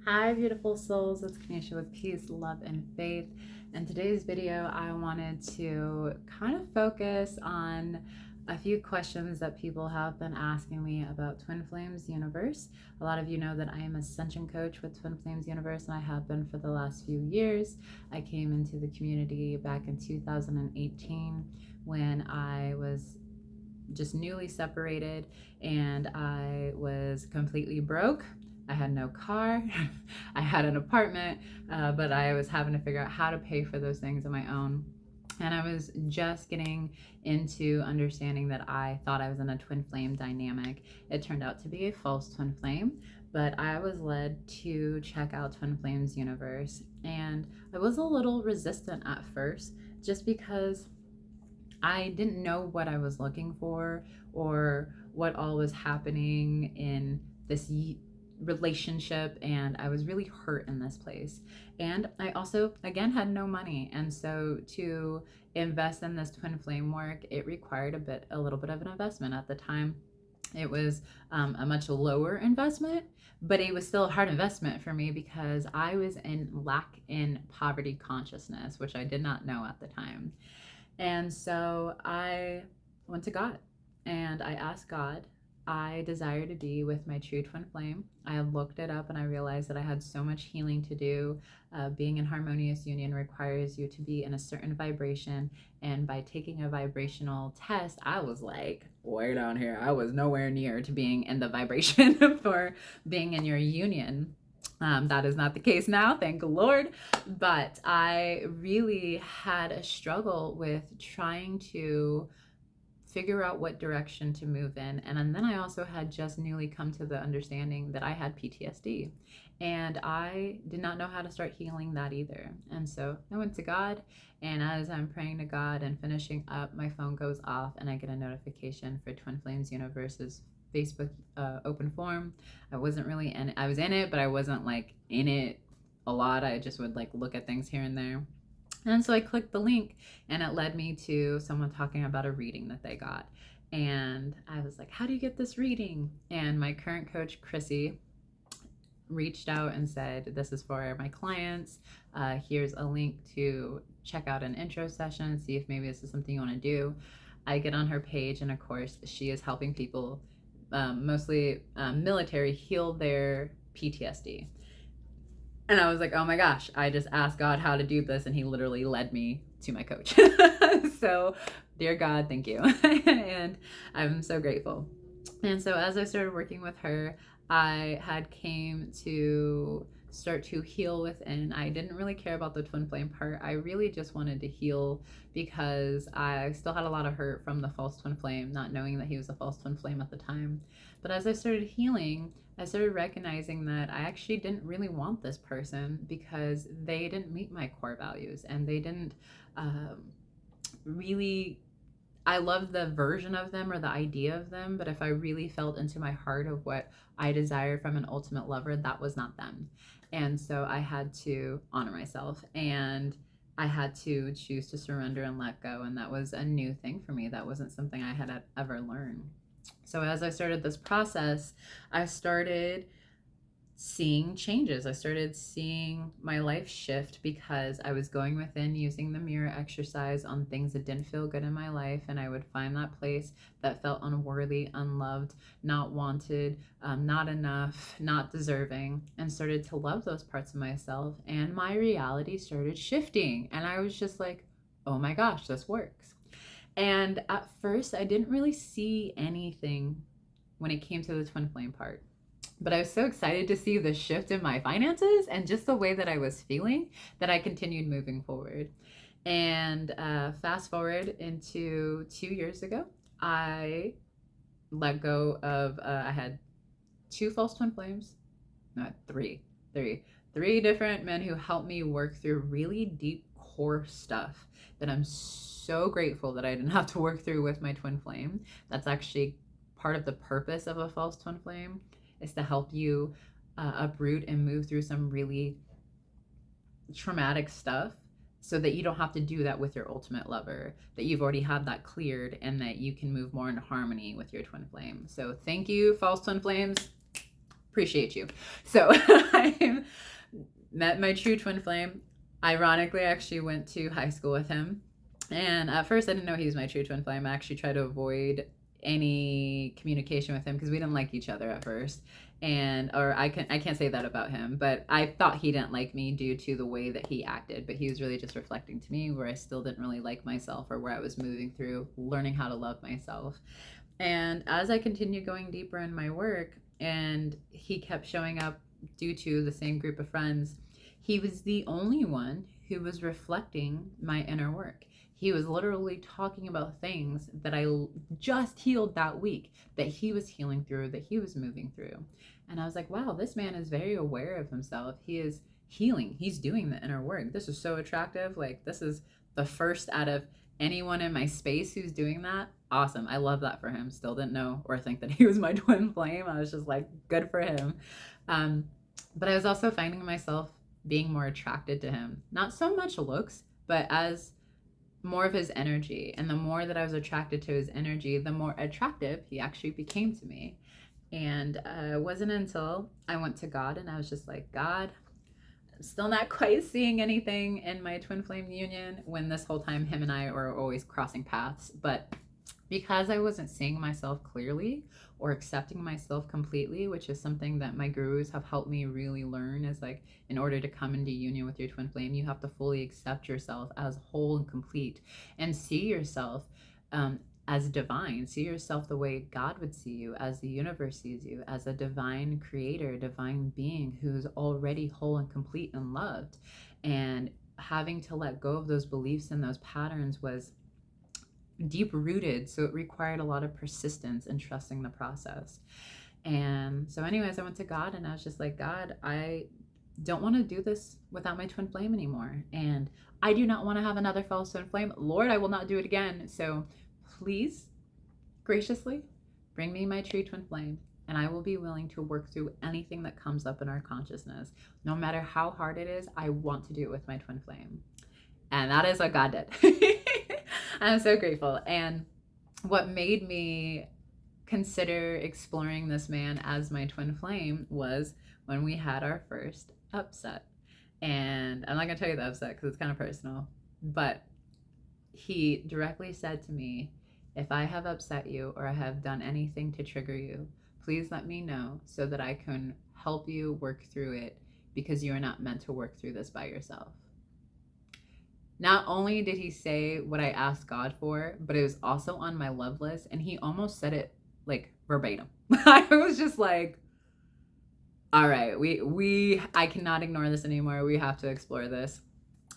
Hi, beautiful souls. It's Kanisha with Peace, Love, and Faith. In today's video, I wanted to kind of focus on a few questions that people have been asking me about Twin Flames Universe. A lot of you know that I am Ascension coach with Twin Flames Universe, and I have been for the last few years. I came into the community back in 2018 when I was just newly separated and I was completely broke. I had no car. I had an apartment, but I was having to figure out how to pay for those things on my own. And I was just getting into understanding that I thought I was in a twin flame dynamic. It turned out to be a false twin flame, but I was led to check out Twin Flames Universe. And I was a little resistant at first just because I didn't know what I was looking for or what all was happening in this relationship, and I was really hurt in this place. And I also, again, had no money, and so to invest in this twin flame work, it required a little bit of an investment. At the time, it was a much lower investment, but it was still a hard investment for me because I was in poverty consciousness, which I did not know at the time. And so I went to God and I asked God, I desire to be with my true twin flame. I looked it up and I realized that I had so much healing to do. Being in harmonious union requires you to be in a certain vibration. And by taking a vibrational test, I was like way down here. I was nowhere near to being in the vibration for being in your union. That is not the case now, thank the Lord. But I really had a struggle with trying to figure out what direction to move in. And then I also had just newly come to the understanding that I had PTSD. And I did not know how to start healing that either. And so I went to God, and as I'm praying to God and finishing up, my phone goes off and I get a notification for Twin Flames Universe's Facebook open forum. I wasn't really in it. I was in it, but I wasn't like in it a lot. I just would like look at things here and there. And so I clicked the link and it led me to someone talking about a reading that they got. And I was like, how do you get this reading? And my current coach, Chrissy, reached out and said, this is for my clients. Here's a link to check out an intro session, see if maybe this is something you want to do. I get on her page, and of course, she is helping people, mostly military, heal their PTSD. And I was like, oh my gosh, I just asked God how to do this, and he literally led me to my coach. So, dear God, thank you. And I'm so grateful. And so as I started working with her, I had came to start to heal within. I didn't really care about the twin flame part. I really just wanted to heal because I still had a lot of hurt from the false twin flame, not knowing that he was a false twin flame at the time. But as I started healing, I started recognizing that I actually didn't really want this person because they didn't meet my core values, and they didn't really, I love the version of them or the idea of them, but if I really felt into my heart of what I desired from an ultimate lover, that was not them. And so I had to honor myself, and I had to choose to surrender and let go. And that was a new thing for me. That wasn't something I had ever learned. So as I started this process, I started seeing changes. I started seeing my life shift because I was going within, using the mirror exercise on things that didn't feel good in my life, and I would find that place that felt unworthy, unloved, not wanted, not enough, not deserving, and started to love those parts of myself, and my reality started shifting, and I was just like, oh my gosh, this works. And at first, I didn't really see anything when it came to the twin flame part. But I was so excited to see the shift in my finances and just the way that I was feeling that I continued moving forward. And fast forward into 2 years ago, I let go of, I had two false twin flames, not three different men who helped me work through really deep core stuff that I'm so grateful that I didn't have to work through with my twin flame. That's actually part of the purpose of a false twin flame, is to help you uproot and move through some really traumatic stuff so that you don't have to do that with your ultimate lover, that you've already had that cleared, and that you can move more into harmony with your twin flame. So thank you, false twin flames. appreciate you. So I met my true twin flame. Ironically, I actually went to high school with him. And at first, I didn't know he was my true twin flame. I actually tried to avoid any communication with him because we didn't like each other at first. And or I can't say that about him, but I thought he didn't like me due to the way that he acted. But he was really just reflecting to me where I still didn't really like myself, or where I was moving through learning how to love myself. And as I continued going deeper in my work, and he kept showing up due to the same group of friends, he was the only one who was reflecting my inner work. He was literally talking about things that I just healed that week, that he was healing through, that he was moving through. And I was like, wow, this man is very aware of himself. He is healing. He's doing the inner work. This is so attractive. Like, this is the first out of anyone in my space who's doing that. Awesome. I love that for him. Still didn't know or think that he was my twin flame. I was just like, good for him. But I was also finding myself being more attracted to him. Not so much looks, but as more of his energy. And the more that I was attracted to his energy, the more attractive he actually became to me. And it wasn't until I went to God and I was just like, God, I'm still not quite seeing anything in my twin flame union, when this whole time him and I were always crossing paths. But because I wasn't seeing myself clearly or accepting myself completely, which is something that my gurus have helped me really learn, is like, in order to come into union with your twin flame, you have to fully accept yourself as whole and complete, and see yourself as divine. See yourself the way God would see you, as the universe sees you, as a divine creator, divine being who's already whole and complete and loved. And having to let go of those beliefs and those patterns was deep rooted, so it required a lot of persistence and trusting the process. And so anyways, I went to God and I was just like, God, I don't want to do this without my twin flame anymore, and I do not want to have another false twin flame. Lord, I will not do it again. So please graciously bring me my true twin flame, and I will be willing to work through anything that comes up in our consciousness. No matter how hard it is, I want to do it with my twin flame. And that is what God did. I'm so grateful. And what made me consider exploring this man as my twin flame was when we had our first upset. And I'm not going to tell you the upset because it's kind of personal, but he directly said to me, if I have upset you or I have done anything to trigger you, please let me know so that I can help you work through it, because you are not meant to work through this by yourself. Not only did he say what I asked God for, but it was also on my love list, and he almost said it like verbatim. I was just like, all right, I cannot ignore this anymore. We have to explore this.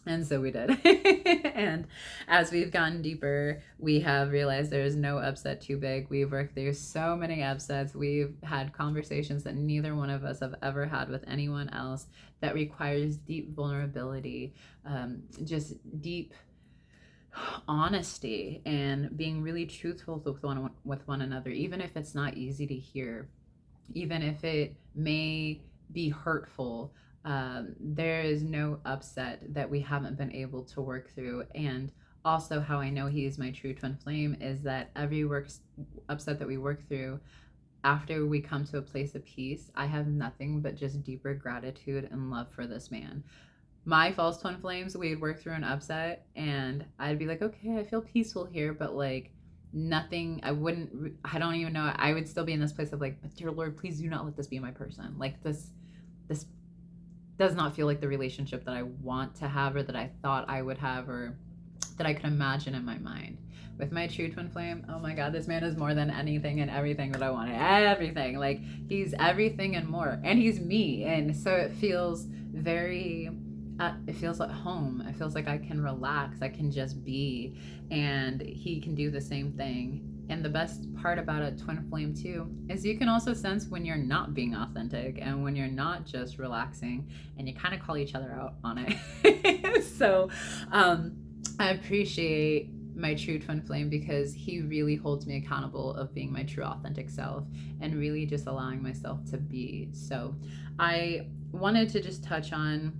And so we did. And as we've gotten deeper, we have realized there is no upset too big. We've worked through so many upsets. We've had conversations that neither one of us have ever had with anyone else, that requires deep vulnerability, just deep honesty, and being really truthful with one another, even if it's not easy to hear, even if it may be hurtful. There is no upset that we haven't been able to work through. And also, how I know he is my true twin flame is that every upset that we work through, after we come to a place of peace, I have nothing but just deeper gratitude and love for this man. My false twin flames, we'd work through an upset and I'd be like, okay, I feel peaceful here, but like nothing, I don't even know, I would still be in this place of like, but dear Lord, please do not let this be my person. Like this does not feel like the relationship that I want to have, or that I thought I would have, or that I could imagine in my mind. With my true twin flame, oh my God, this man is more than anything and everything that I wanted. Everything. Like, he's everything and more. And he's me. And so it feels it feels like home. It feels like I can relax. I can just be. And he can do the same thing. And the best part about a twin flame too is you can also sense when you're not being authentic and when you're not just relaxing, and you kind of call each other out on it. So I appreciate my true twin flame because he really holds me accountable of being my true authentic self and really just allowing myself to be. So I wanted to just touch on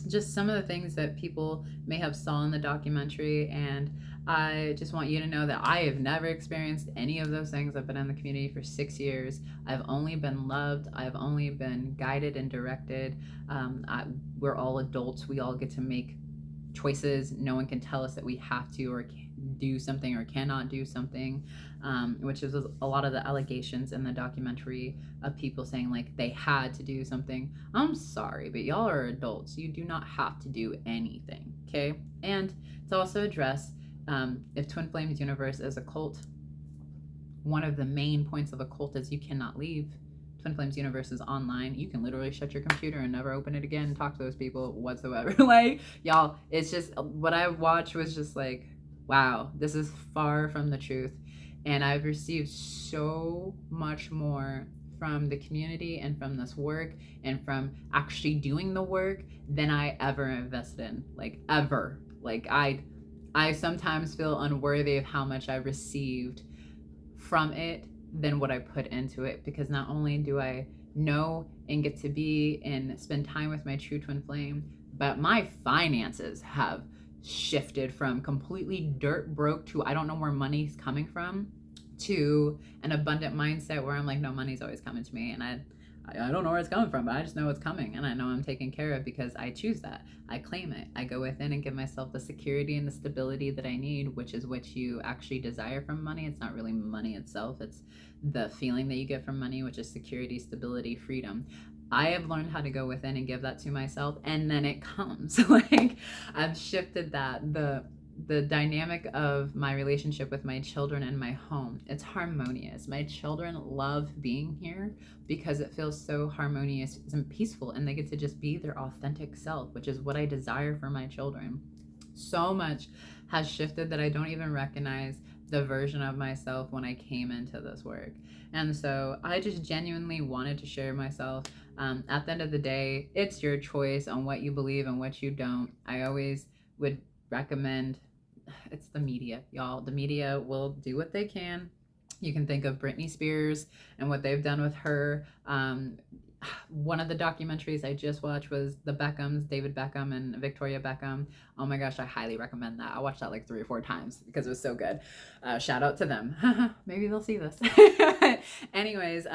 just some of the things that people may have saw in the documentary, and I just want you to know that I have never experienced any of those things. I've been in the community for 6 years. I've only been loved. I've only been guided and directed. We're all adults. We all get to make choices. No one can tell us that we have to or do something or cannot do something, which is a lot of the allegations in the documentary of people saying like they had to do something. I'm sorry, but y'all are adults. You do not have to do anything, okay? And to also address if Twin Flames Universe is a cult, one of the main points of a cult is you cannot leave. Twin Flames Universe is online. You can literally shut your computer and never open it again and talk to those people whatsoever. Like, y'all, it's just what I watched was just like, wow, this is far from the truth. And I've received so much more from the community and from this work and from actually doing the work than I ever invested in, like ever. Like I sometimes feel unworthy of how much I received from it than what I put into it, because not only do I know and get to be and spend time with my true twin flame, but my finances have shifted from completely dirt broke to I don't know where money's coming from to an abundant mindset where I'm like, no, money's always coming to me, and I don't know where it's coming from, but I just know it's coming, and I know I'm taken care of because I choose that. I claim it. I go within and give myself the security and the stability that I need, which is what you actually desire from money. It's not really money itself. It's the feeling that you get from money, which is security, stability, freedom. I have learned how to go within and give that to myself, and then it comes. Like, I've shifted that. The dynamic of my relationship with my children and my home, it's harmonious. My children love being here because it feels so harmonious and peaceful, and they get to just be their authentic self, which is what I desire for my children. So much has shifted that I don't even recognize the version of myself when I came into this work. And so I just genuinely wanted to share myself. At the end of the day, it's your choice on what you believe and what you don't. I always would recommend, it's the media, y'all. The media will do what they can. You can think of Britney Spears and what they've done with her. One of the documentaries I just watched was the Beckhams, David Beckham and Victoria Beckham. Oh my gosh, I highly recommend that. I watched that like 3 or 4 times because it was so good. Shout out to them. Maybe they'll see this. Anyways,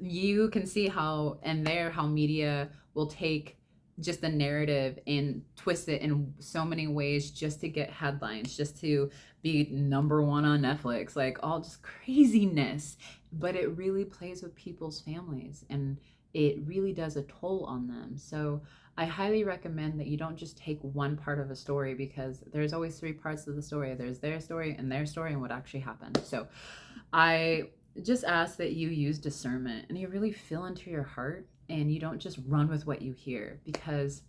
you can see how media will take just the narrative and twist it in so many ways just to get headlines, just to be number 1 on Netflix, like all just craziness. But it really plays with people's families, and it really does a toll on them. So I highly recommend that you don't just take one part of a story, because there's always 3 parts of the story. There's their story and what actually happened. So I just ask that you use discernment and you really feel into your heart, and you don't just run with what you hear. Because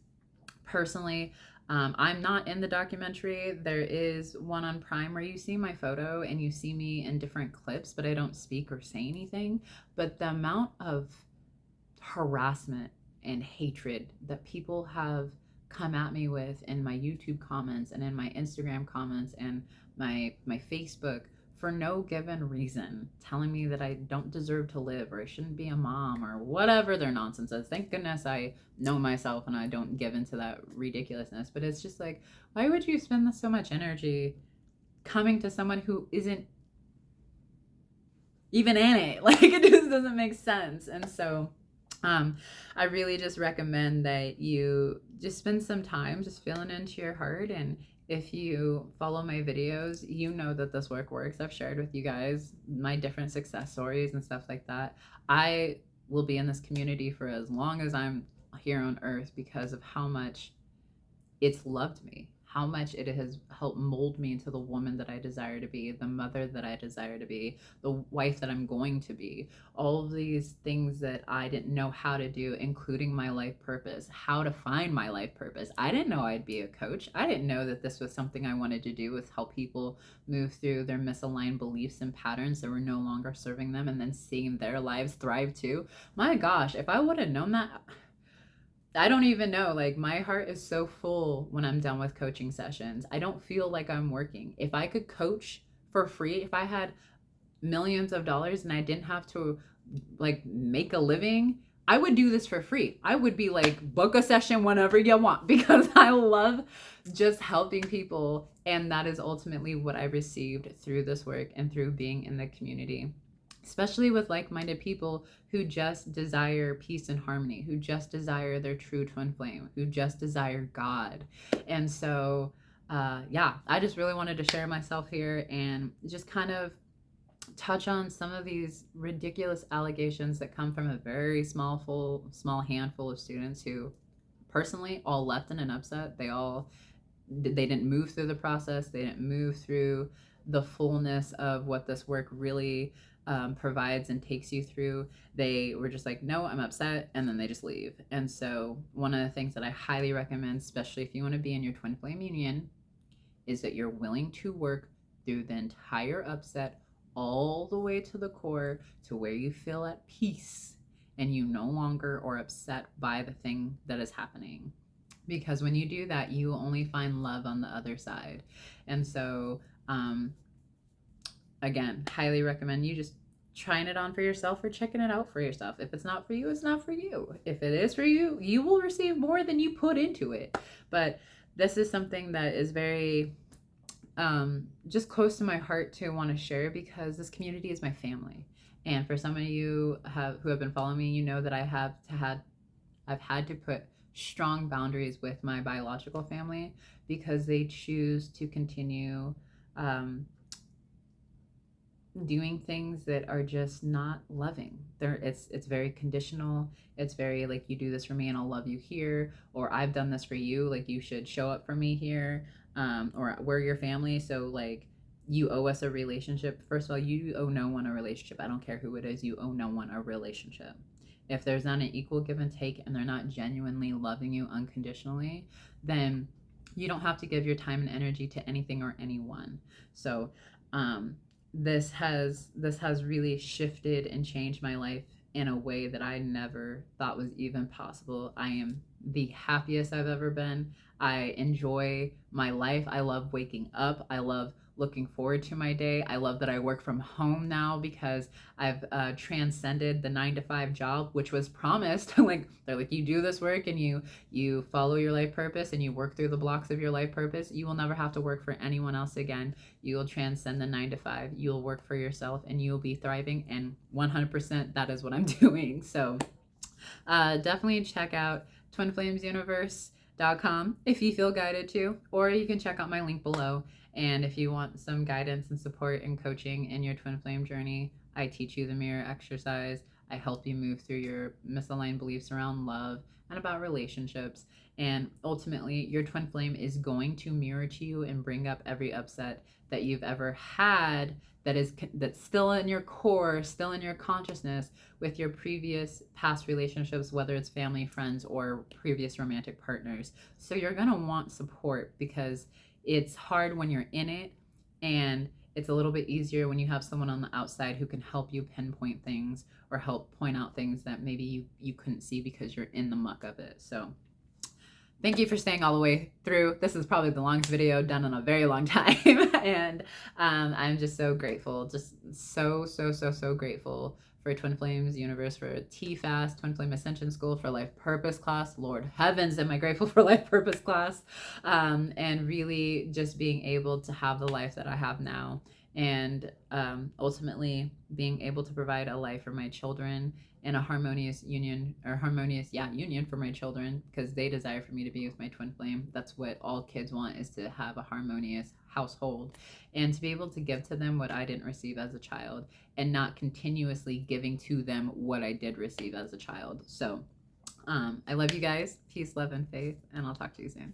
personally, I'm not in the documentary. There is one on Prime where you see my photo and you see me in different clips, but I don't speak or say anything. But the amount of harassment and hatred that people have come at me with in my YouTube comments and in my Instagram comments and my Facebook, for no given reason, telling me that I don't deserve to live or I shouldn't be a mom or whatever their nonsense is. Thank goodness I know myself and I don't give into that ridiculousness. But it's just like, why would you spend so much energy coming to someone who isn't even in it? Like, it just doesn't make sense. And so I really just recommend that you just spend some time just feeling into your heart. And if you follow my videos, you know that this work works. I've shared with you guys my different success stories and stuff like that. I will be in this community for as long as I'm here on earth because of how much it's loved me, how much it has helped mold me into the woman that I desire to be, the mother that I desire to be, the wife that I'm going to be, all of these things that I didn't know how to do, including my life purpose, how to find my life purpose. I didn't know I'd be a coach. I didn't know that this was something I wanted to do, was help people move through their misaligned beliefs and patterns that were no longer serving them, and then seeing their lives thrive too. My gosh, if I would have known that, I don't even know. Like, my heart is so full when I'm done with coaching sessions. I don't feel like I'm working. If I could coach for free, if I had millions of dollars and I didn't have to like make a living, I would do this for free. I would be like, book a session whenever you want, because I love just helping people. And that is ultimately what I received through this work and through being in the community, especially with like-minded people who just desire peace and harmony, who just desire their true twin flame, who just desire God. And so, yeah, I just really wanted to share myself here and just kind of touch on some of these ridiculous allegations that come from a very small handful of students who personally all left in an upset. They didn't move through the process. They didn't move through the fullness of what this work really provides and takes you through. They were just like, no, I'm upset, and then they just leave. And so one of the things that I highly recommend, especially if you want to be in your twin flame union, is that you're willing to work through the entire upset all the way to the core, to where you feel at peace and you no longer are upset by the thing that is happening. Because when you do that, you will only find love on the other side. And so, again, highly recommend you just trying it on for yourself or checking it out for yourself. If it's not for you, it's not for you. If it is for you, you will receive more than you put into it. But this is something that is very just close to my heart to want to share, because this community is my family. And for some of you who have been following me, you know that I've had to put strong boundaries with my biological family, because they choose to continue doing things that are just not loving. It's very conditional. It's very like, you do this for me and I'll love you here, or I've done this for you, like you should show up for me here, or we're your family, so like you owe us a relationship. First of all, you owe no one a relationship. I don't care who it is, you owe no one a relationship. If there's not an equal give and take and they're not genuinely loving you unconditionally, then you don't have to give your time and energy to anything or anyone. So this has really shifted and changed my life in a way that I never thought was even possible. I am the happiest I've ever been. I enjoy my life. I love waking up. I love looking forward to my day. I love that I work from home now, because I've transcended the 9-to-5 job, which was promised. Like, they're like, you do this work and you follow your life purpose and you work through the blocks of your life purpose, you will never have to work for anyone else again. You will transcend the 9-to-5. You'll work for yourself and you'll be thriving. And 100% that is what I'm doing. So definitely check out twinflamesuniverse.com if you feel guided to, or you can check out my link below. And if you want some guidance and support and coaching in your twin flame journey, I teach you the mirror exercise. I help you move through your misaligned beliefs around love and about relationships. And ultimately, your twin flame is going to mirror to you and bring up every upset that you've ever had that's still in your core, still in your consciousness with your previous past relationships, whether it's family, friends, or previous romantic partners. So you're going to want support, because it's hard when you're in it, and it's a little bit easier when you have someone on the outside who can help you pinpoint things or help point out things that maybe you couldn't see because you're in the muck of it. So thank you for staying all the way through. This is probably the longest video done in a very long time. And I'm just so grateful, just so grateful for Twin Flames Universe, for TFAS, Twin Flame Ascension School, for Life Purpose class. Lord heavens, am I grateful for Life Purpose class. And really just being able to have the life that I have now, and ultimately being able to provide a life for my children in a harmonious union, union for my children, because they desire for me to be with my twin flame. That's what all kids want, is to have a harmonious household, and to be able to give to them what I didn't receive as a child, and not continuously giving to them what I did receive as a child. So I love you guys. Peace, love, and faith, and I'll talk to you soon.